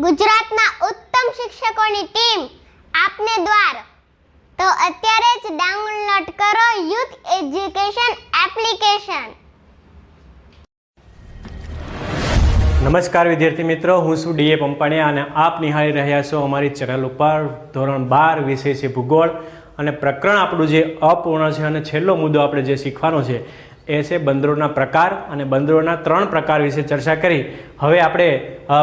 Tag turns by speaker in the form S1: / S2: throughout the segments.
S1: ગુજરાતના ઉત્તમ શિક્ષકોની ટીમ આપને દ્વાર। તો અત્યારે જ ડાઉનલોડ કરો યુથ એજ્યુકેશન એપ્લિકેશન।
S2: નમસ્કાર વિદ્યાર્થી મિત્રો, હું છું ડીએ પંપાણીયા અને આપ નિહાળી રહ્યા છો અમારી ચેનલ ઉપર ધોરણ 12 વિષય છે ભૂગોળ અને પ્રકરણ આપણું જે અપૂર્ણ છે અને છેલ્લો મુદ્દો આપણે જે શીખવાનો છે એ છે બંદરોના પ્રકાર અને બંદરોના 3 પ્રકાર વિશે ચર્ચા કરી। હવે આપણે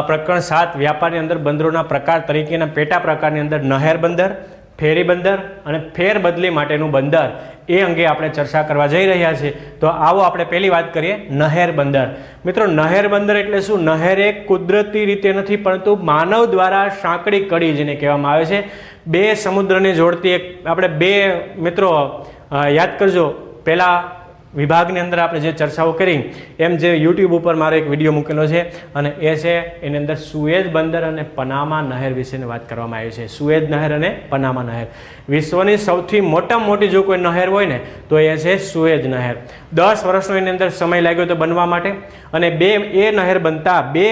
S2: પ્રકરણ 7 વ્યાપારની અંદર બંદરોના પ્રકાર તરીકેના પેટા પ્રકારની અંદર નહેર બંદર, ફેરી બંદર અને ફેરબદલી માટેનું બંદર એ અંગે આપણે ચર્ચા કરવા જઈ રહ્યા છીએ। તો આવો આપણે પહેલી વાત કરીએ નહેર બંદર। મિત્રો, નહેર બંદર એટલે શું? નહેર એક કુદરતી રીતે નથી પરંતુ માનવ દ્વારા સાંકડી કડી જેને કહેવામાં આવે છે। બે સમુદ્રને જોડતી એક આપણે બે મિત્રો યાદ કરજો, પહેલા વિભાગની અંદર આપણે જે ચર્ચાઓ કરી એમ જે યુટ્યુબ ઉપર મારો એક વિડીયો મૂકેલો છે અને એ છે એની અંદર સુએઝ બંદર અને પનામા નહેર વિશેની વાત કરવામાં આવી છે। સુએઝ નહેર અને પનામા નહેર વિશ્વની સૌથી મોટામાં મોટી જો કોઈ નહેર હોય ને તો એ છે સુએઝ નહેર। 10 વર્ષનો એની અંદર સમય લાગ્યો તો બનવા માટે અને એ નહેર બનતા બે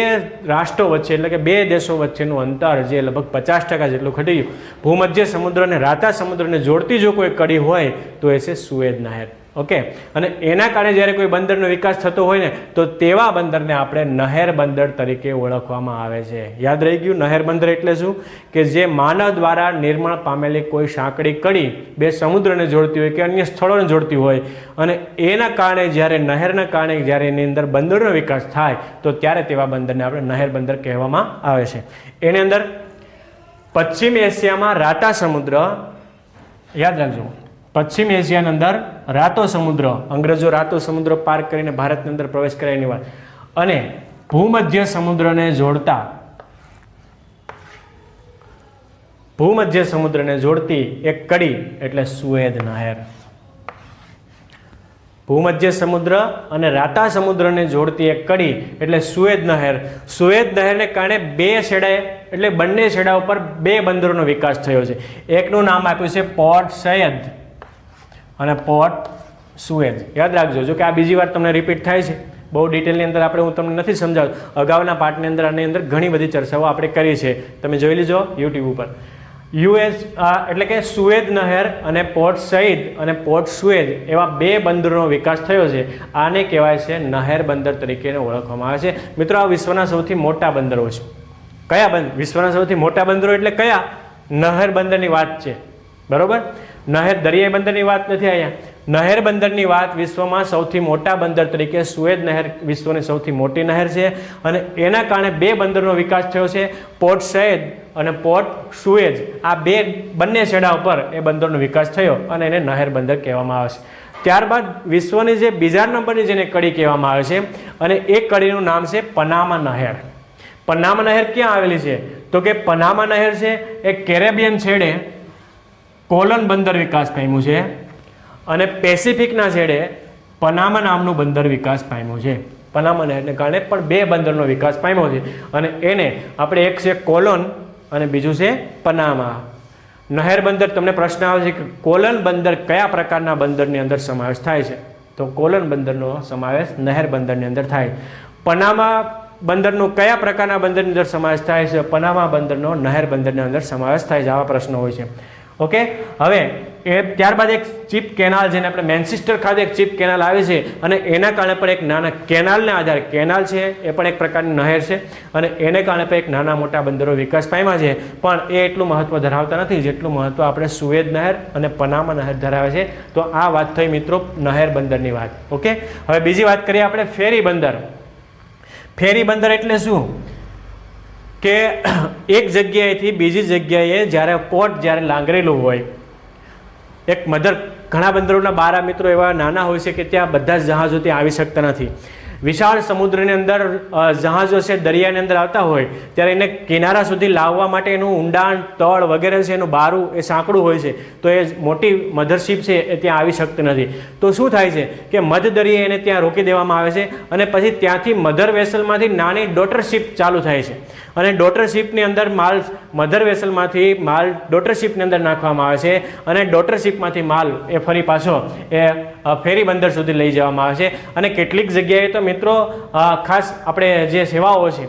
S2: રાષ્ટ્રો વચ્ચે એટલે કે બે દેશો વચ્ચેનું અંતર જે લગભગ 50% જેટલું ઘટી ગયું। ભૂમધ્ય સમુદ્ર અને રાતા સમુદ્રને જોડતી જો કોઈ કડી હોય તો એ છે સુએઝ નહેર। ઓકે, અને એના કારણે જ્યારે કોઈ બંદરનો વિકાસ થતો હોય ને તો તેવા બંદરને આપણે નહેર બંદર તરીકે ઓળખવામાં આવે છે। યાદ રહી ગયું? નહેર બંદર એટલે શું? કે જે માનવ દ્વારા નિર્માણ પામેલી કોઈ સાંકડી કડી બે સમુદ્રને જોડતી હોય કે અન્ય સ્થળોને જોડતી હોય અને એના કારણે જ્યારે નહેરના કારણે જ્યારે એની અંદર બંદરનો વિકાસ થાય તો ત્યારે તેવા બંદરને આપણે નહેર બંદર કહેવામાં આવે છે। એની અંદર પશ્ચિમ એશિયામાં રાતા સમુદ્ર, યાદ રાખજો, પશ્ચિમ એશિયાની અંદર રાતો સમુદ્ર, અંગ્રેજો રાતો સમુદ્ર પાર કરીને ભારતની અંદર પ્રવેશ કર્યા એની વાત, અને ભૂમધ્ય સમુદ્રને જોડતી એક કડી એટલે સુએઝ નહેર। ભૂમધ્ય સમુદ્ર અને રાતા સમુદ્રને જોડતી એક કડી એટલે સુએઝ નહેર। સુએઝ નહેરને કારણે બે છેડાએ એટલે બંને છેડા ઉપર બે બંદરોનો વિકાસ થયો છે। એકનું નામ આપ્યું છે પોર્ટ સૈયદ અને પોર્ટ સુએઝ। યાદ રાખજો, જો કે આ બીજી વાર તમને રિપીટ થાય છે, બહુ ડિટેલની અંદર આપણે હું તમને નથી સમજાવતો, અગાઉના પાર્ટની અંદર આની અંદર ઘણી બધી ચર્ચાઓ આપણે કરી છે, તમે જોઈ લીજો યુટ્યુબ ઉપર। એટલે કે સુએઝ નહેર અને પોર્ટ સૈયદ અને પોર્ટ સુએઝ એવા બે બંદરોનો વિકાસ થયો છે। આને કહેવાય છે નહેર બંદર તરીકે ઓળખવામાં આવે છે। મિત્રો, આ વિશ્વના સૌથી મોટા બંદરો છે। કયા વિશ્વના સૌથી મોટા બંદરો એટલે કયા? નહેર બંદરની વાત છે, બરોબર? નહેર દરિયાઈ બંદરની વાત નથી અહીંયા, નહેર બંદરની વાત વિશ્વમાં સૌથી મોટા બંદર તરીકે સુએઝ નહેર વિશ્વની સૌથી મોટી નહેર છે અને એના કારણે બે બંદરનો વિકાસ થયો છે, પોર્ટ સૈયદ અને પોર્ટ સુએઝ। આ બંને છેડા ઉપર એ બંદરનો વિકાસ થયો અને એને નહેર બંદર કહેવામાં આવે છે। ત્યારબાદ વિશ્વની જે બીજા નંબરની જેને કડી કહેવામાં આવે છે અને એ કડીનું નામ છે પનામા નહેર। પનામા નહેર ક્યાં આવેલી છે? તો કે પનામા નહેર છે એ કેરેબિયન છેડે કોલન બંદર વિકાસ પામ્યું છે અને પેસિફિકના છેડે પનામા નામનું બંદર વિકાસ પામ્યું છે। પનામા નહેરને કારણે પણ બે બંદરનો વિકાસ પામ્યો છે અને એને આપણે એક છે કોલન અને બીજું છે પનામા નહેર બંદર। તમને પ્રશ્ન આવે છે કે કોલન બંદર કયા પ્રકારના બંદરની અંદર સમાવેશ થાય છે? તો કોલન બંદરનો સમાવેશ નહેર બંદરની અંદર થાય। પનામા બંદરનો કયા પ્રકારના બંદરની અંદર સમાવેશ થાય છે? પનામા બંદરનો નહેર બંદરની અંદર સમાવેશ થાય છે। આવા પ્રશ્નો હોય છે। ઓકે, હવે ત્યારબાદ એક ચીપ કેનાલ જેને આપણે મેન્ચેસ્ટર ખાતે એક ચીપ કેનાલ આવે છે અને એના કારણે પણ એક નાના કેનાલને આધારે, કેનાલ છે એ પણ એક પ્રકારની નહેર છે અને એને કારણે પણ એક નાના મોટા બંદરો વિકાસ પામ્યા છે, પણ એ એટલું મહત્વ ધરાવતા નથી જેટલું મહત્વ આપણે સુએઝ નહેર અને પનામા નહેર ધરાવે છે। તો આ વાત થઈ મિત્રો નહેર બંદરની વાત। ઓકે, હવે બીજી વાત કરીએ આપણે ફેરી બંદર। ફેરી બંદર એટલે શું? કે એક જગ્યાએથી બીજી જગ્યાએ જ્યારે પોર્ટ જ્યારે લાંગરેલું હોય, એક ઘણા બંદરોના બારા મિત્રો એવા નાના હોય છે કે ત્યાં બધા જ જહાજો ત્યાં આવી શકતા નથી। વિશાળ સમુદ્રની અંદર જહાજો છે દરિયાની અંદર આવતા હોય ત્યારે એને કિનારા સુધી લાવવા માટે એનું ઊંડાણ, તળ વગેરે છે, એનું બારું એ સાંકડું હોય છે, તો એ મોટી મધરશીપ છે એ ત્યાં આવી શકતી નથી। તો શું થાય છે કે મધ દરિયે એને ત્યાં રોકી દેવામાં આવે છે અને પછી ત્યાંથી મધર વેસલમાંથી નાની ડોટર શિપ ચાલુ થાય છે અને ડોટર શિપની અંદર માલ, મધર વેસલમાંથી માલ ડોટર શિપની અંદર નાખવામાં આવે છે અને ડોટર શિપમાંથી માલ એ ફરી પાછો એ ફેરી બંદર સુધી લઈ જવામાં આવે છે। અને કેટલીક જગ્યાએ તો મિત્રો ખાસ આપણે જે સેવાઓ છે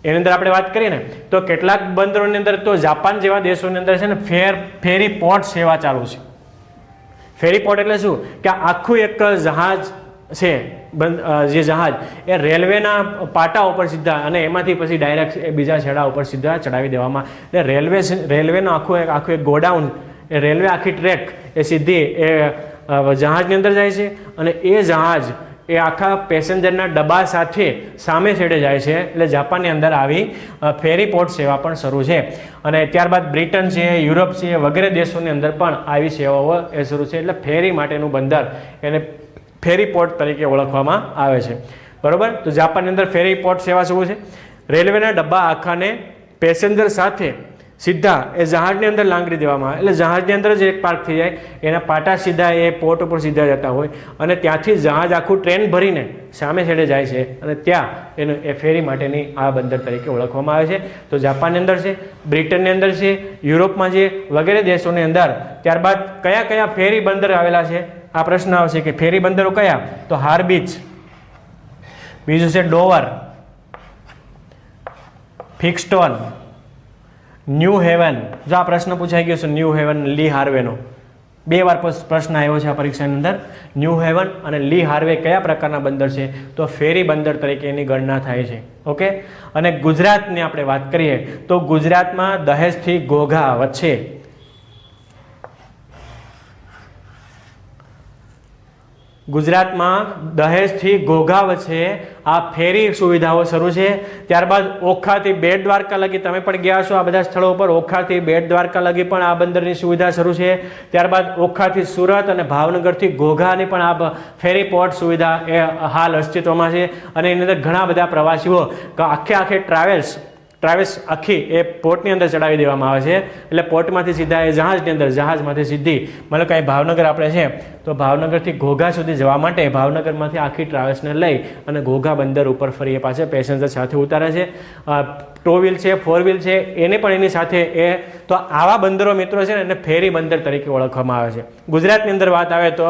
S2: એની અંદર આપણે વાત કરીએ ને તો કેટલાક બંદરોની અંદર તો જાપાન જેવા દેશોની અંદર છે ને ફેરી પોર્ટ સેવા ચાલુ છે. ફેરી પોર્ટ એટલે શું કે આખું એક જહાજ છે, જે જહાજ એ રેલવેના પાટા ઉપર સીધા અને એમાંથી પછી ડાયરેક્ટ બીજા છેડા ઉપર સીધા ચડાવી દેવામાં, એટલે રેલવેનું આખું એક ગોડાઉન, એ રેલવે આખી ટ્રેક એ સીધી એ જહાજની અંદર જાય છે અને એ જહાજ એ આખા પેસેન્જરના ડબ્બા સાથે સામે છેડે જાય છે. એટલે જાપાનની અંદર આવી ફેરી પોર્ટ સેવા પણ શરૂ છે અને ત્યારબાદ બ્રિટન છે, યુરોપ છે વગેરે દેશોની અંદર પણ આવી સેવાઓ એ શરૂ છે. એટલે ફેરી માટેનું બંદર એને ફેરી પોર્ટ તરીકે ઓળખવામાં આવે છે. બરોબર, તો જાપાનની અંદર ફેરી પોર્ટ સેવા શું છે? રેલવેના ડબ્બા આખાને પેસેન્જર સાથે સીધા એ જહાજની અંદર લાંગડી દેવામાં આવે, એટલે જહાજની અંદર જ એક પાર્ક થઈ જાય, એના પાટા સીધા એ પોર્ટ ઉપર સીધા જતા હોય અને ત્યાંથી જહાજ આખું ટ્રેન ભરીને સામે છેડે જાય છે અને ત્યાં એનું એ ફેરી માટેની આ બંદર તરીકે ઓળખવામાં આવે છે. તો જાપાનની અંદર છે, બ્રિટનની અંદર છે, યુરોપમાં છે વગેરે દેશોની અંદર. ત્યારબાદ કયા કયા ફેરી બંદર આવેલા છે આ પ્રશ્ન આવશે કે ફેરી બંદરો કયા? તો હાર્બીચ, બીજું છે ડોવર, ફિક્સ્ટોન, ન્યૂ હેવન. જો આ પ્રશ્ન પૂછાઈ ગયો છે ન્યૂ હેવન લી હાર્વેનો, 2 વાર પ્રશ્ન આવ્યો છે આ પરીક્ષાની અંદર. ન્યૂ હેવન અને લી હાર્વે કયા પ્રકારના બંદર છે? તો ફેરી બંદર તરીકે એની ગણના થાય છે. ઓકે, અને ગુજરાતની આપણે વાત કરીએ તો ગુજરાતમાં દહેજથી ઘોઘા વચ્ચે ગુજરાતમાં દહેજથી ઘોઘા વચ્ચે આ ફેરી સુવિધાઓ શરૂ છે. ત્યારબાદ ઓખાથી બેટ દ્વારકા લગી તમે પણ ગયા છો આ બધા સ્થળો ઉપર, ઓખાથી બેટ દ્વારકા લગી પણ આ બંદરની સુવિધા શરૂ છે. ત્યારબાદ ઓખાથી સુરત અને ભાવનગરથી ઘોઘાની પણ આ ફેરી પોર્ટ સુવિધા એ હાલ અસ્તિત્વમાં છે અને એની અંદર ઘણા બધા પ્રવાસીઓ આખે ટ્રાવેલ્સ આખી એ પોર્ટની અંદર ચડાવી દેવામાં આવે છે. એટલે પોર્ટમાંથી સીધા એ જહાજની અંદર, જહાજમાંથી સીધી મતલબ કાંઈ ભાવનગર આપણે છે તો ભાવનગરથી ઘોઘા સુધી જવા માટે ભાવનગરમાંથી આખી ટ્રાવેલ્સને લઈ અને ઘોઘા બંદર ઉપર ફરી એ પાછા પેસેન્જર સાથે ઉતારે છે. 2 વ્હીલ છે, 4 વ્હીલ છે એને પણ એની સાથે એ તો આવા બંદરો મિત્રો છે ને એને ફેરી બંદર તરીકે ઓળખવામાં આવે છે. ગુજરાતની અંદર વાત આવે તો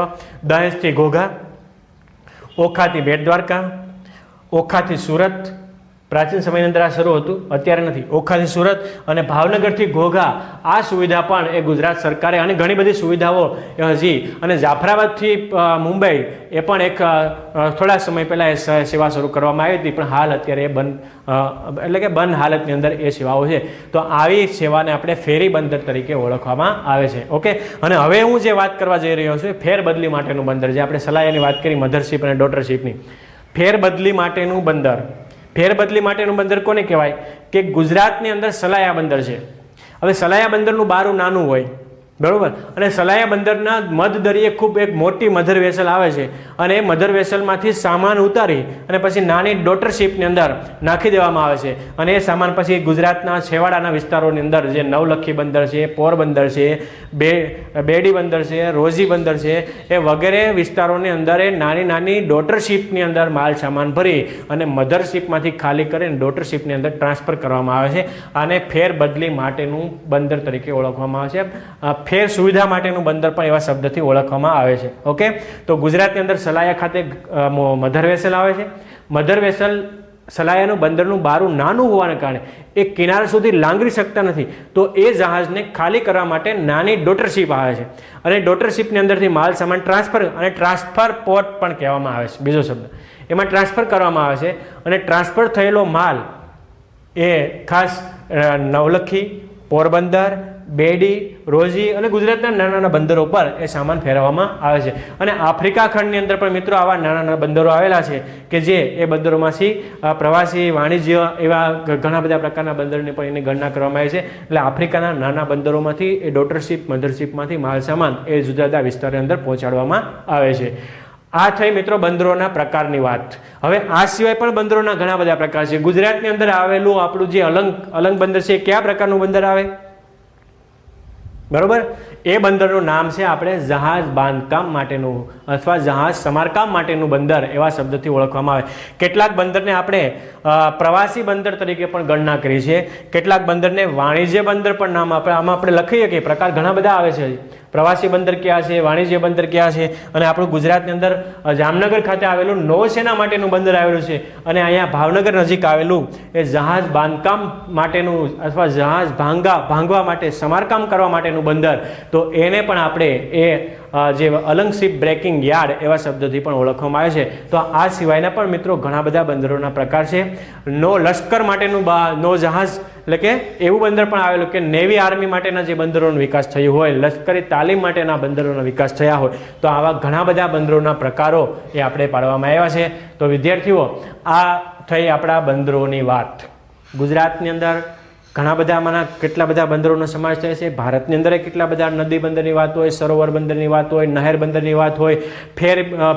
S2: દહેજથી ઘોઘા, ઓખાથી બેટ દ્વારકા, ઓખાથી સુરત, પ્રાચીન સમયની અંદર આ શરૂ હતું, અત્યારે નથી, ઓખાથી સુરત અને ભાવનગરથી ઘોઘા. આ સુવિધા પણ એ ગુજરાત સરકારે અને ઘણી બધી સુવિધાઓ હજી, અને જાફરાબાદથી મુંબઈ એ પણ એક થોડા સમય પહેલાં એ સેવા શરૂ કરવામાં આવી હતી પણ હાલ અત્યારે એ એટલે કે બંધ હાલતની અંદર એ સેવાઓ છે. તો આવી સેવાને આપણે ફેરી બંદર તરીકે ઓળખવામાં આવે છે. ઓકે, અને હવે હું જે વાત કરવા જઈ રહ્યો છું ફેરબદલી માટેનું બંદર, જે આપણે સલાયાની વાત કરી મધરશીપ અને ડોટરશીપની, ફેરબદલી માટેનું બંદર. ફેરબદલી માટેનું બંદર કોને કહેવાય? કે ગુજરાતની અંદર સલાયા બંદર છે. હવે સલાયા બંદરનું બારું નાનું હોય, બરોબર, અને સલાયા બંદરના મધ દરિયે ખૂબ એક મોટી મધર વેસલ આવે છે અને એ મધર વેસલમાંથી સામાન ઉતારી અને પછી નાની ડોટરશીપની અંદર નાખી દેવામાં આવે છે અને એ સામાન પછી ગુજરાતના છેવાડાના વિસ્તારોની અંદર જે નવલખી બંદર છે, પોરબંદર છે, બેડી બંદર છે, રોજી બંદર છે, એ વગેરે વિસ્તારોની અંદર એ નાની નાની ડોટરશીપની અંદર માલ સામાન ભરી અને મધરશીપમાંથી ખાલી કરીને ડોટરશીપની અંદર ટ્રાન્સફર કરવામાં આવે છે. આને ફેરબદલી માટેનું બંદર તરીકે ઓળખવામાં આવે છે. ફેર સુવિધા માટેનું બંદર પણ એવા શબ્દથી ઓળખવામાં આવે છે. ઓકે, તો ગુજરાતની અંદર સલાયા ખાતે મધર વેસલ આવે છે. મધર વેસલ સલાયાનું બંદરનું બારું નાનું હોવાને કારણે એ કિનારા સુધી લાંગરી શકતા નથી, તો એ જહાજને ખાલી કરવા માટે નાની ડોટરશીપ આવે છે અને ડોટરશીપની અંદરથી માલ સામાન ટ્રાન્સફર પોર્ટ પણ કહેવામાં આવે છે, બીજો શબ્દ. એમાં ટ્રાન્સફર કરવામાં આવે છે અને ટ્રાન્સફર થયેલો માલ એ ખાસ નવલખી, પોરબંદર, બેડી, રોજી અને ગુજરાતના નાના નાના બંદરો પર એ સામાન ફેરવવામાં આવે છે. અને આફ્રિકા ખંડની અંદર પણ મિત્રો આવા નાના નાના બંદરો આવેલા છે કે જે એ બંદરોમાંથી પ્રવાસી વાણિજ્ય એવા ઘણા બધા પ્રકારના બંદરની પણ એની ગણના કરવામાં આવે છે. એટલે આફ્રિકાના નાના બંદરોમાંથી એ ડોટરશીપ, મધરશીપમાંથી માલ સામાન એ જુદા જુદા વિસ્તારની અંદર પહોંચાડવામાં આવે છે. આ થઈ મિત્રો બંદરોના પ્રકારની વાત. હવે આ સિવાય પણ બંદરોના ઘણા બધા પ્રકાર છે. ગુજરાતની અંદર આવેલું આપણું જે અલંગ બંદર છે, કયા પ્રકારનું બંદર આવે? બરોબર, એ બંદરનું નામ છે આપણે જહાજ બાંધકામ માટેનું અથવા જહાજ સમારકામ માટેનું બંદર એવા શબ્દથી ઓળખવામાં આવે. કેટલાક બંદરને આપણે પ્રવાસી બંદર તરીકે પણ ગણના કરી છે, કેટલાક બંદરને વાણિજ્ય બંદર પણ નામ આપણે આમાં આપણે લખીએ કે પ્રકાર ઘણા બધા આવે છે. પ્રવાસી બંદર ક્યાં છે, વાણિજ્ય બંદર ક્યાં છે, અને આપણું ગુજરાતની અંદર જામનગર ખાતે આવેલું નૌસેના માટેનું બંદર આવેલું છે, અને અહીંયા ભાવનગર નજીક આવેલું એ જહાજ બાંધકામ માટેનું અથવા જહાજ ભાંગવા માટે સમારકામ કરવા માટેનું બંદર, તો એને પણ આપણે એ જે અલંગ શિપ બ્રેકિંગ યાર્ડ એવા શબ્દોથી પણ ઓળખવામાં આવે છે. તો આ સિવાયના પણ મિત્રો ઘણા બધા બંદરોના પ્રકાર છે. લશ્કર માટેનું જહાજ એટલે કે એવું બંદર પણ આવેલું કે નેવી આર્મી માટેના જે બંદરોનો વિકાસ થયો હોય, લશ્કરી તાલીમ માટેના બંદરોનો વિકાસ થયા હોય, તો આવા ઘણા બધા બંદરોના પ્રકારો એ આપણે પાડવામાં આવ્યા છે. તો વિદ્યાર્થીઓ, આ થઈ આપણા બંદરોની વાત. ગુજરાતની અંદર ઘણા બધા આમાંના કેટલા બધા બંદરોનો સમાવેશ થાય છે. ભારતની અંદર કેટલા બધા નદી બંદરની વાત હોય, સરોવર બંદરની વાત હોય, નહેર બંદરની વાત હોય,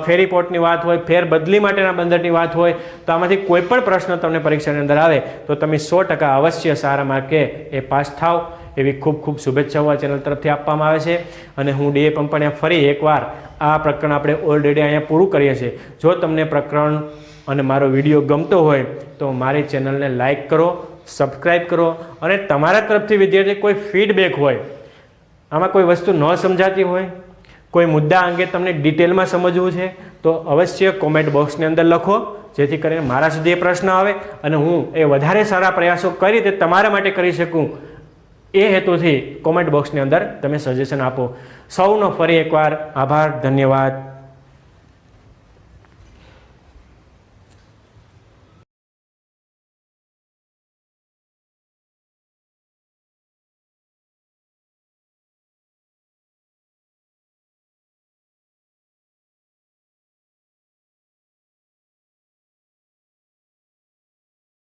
S2: ફેરી પોર્ટની વાત હોય, ફેર બદલી માટેના બંદરની વાત હોય, તો આમાંથી કોઈ પણ પ્રશ્ન તમને પરીક્ષાની અંદર આવે તો તમે 100% અવશ્ય સારા માર્કે એ પાસ થાવ એવી ખૂબ ખૂબ શુભેચ્છાઓ આ ચેનલ તરફથી આપવામાં આવે છે. અને હું ડીએ પંપાણીયા ફરી એકવાર આ પ્રકરણ આપણે ઓલરેડી અહીંયા પૂરું કરીએ છીએ. જો તમને પ્રકરણ અને મારો વિડીયો ગમતો હોય તો મારી ચેનલને લાઇક કરો, સબસ્ક્રાઈબ કરો, અને તમારા તરફથી વિદ્યાર્થી કોઈ ફીડબેક હોય, આમાં કોઈ વસ્તુ ન સમજાતી હોય, કોઈ મુદ્દા અંગે તમને ડિટેલમાં સમજવું છે, તો અવશ્ય કોમેન્ટ બોક્સની અંદર લખો, જેથી કરીને મારા સુધી એ પ્રશ્ન આવે અને હું એ વધારે સારા પ્રયાસો કઈ રીતે તમારા માટે કરી શકું એ હેતુથી કોમેન્ટ બોક્સની અંદર તમે સજેશન આપો. સૌનો ફરી એકવાર આભાર, ધન્યવાદ.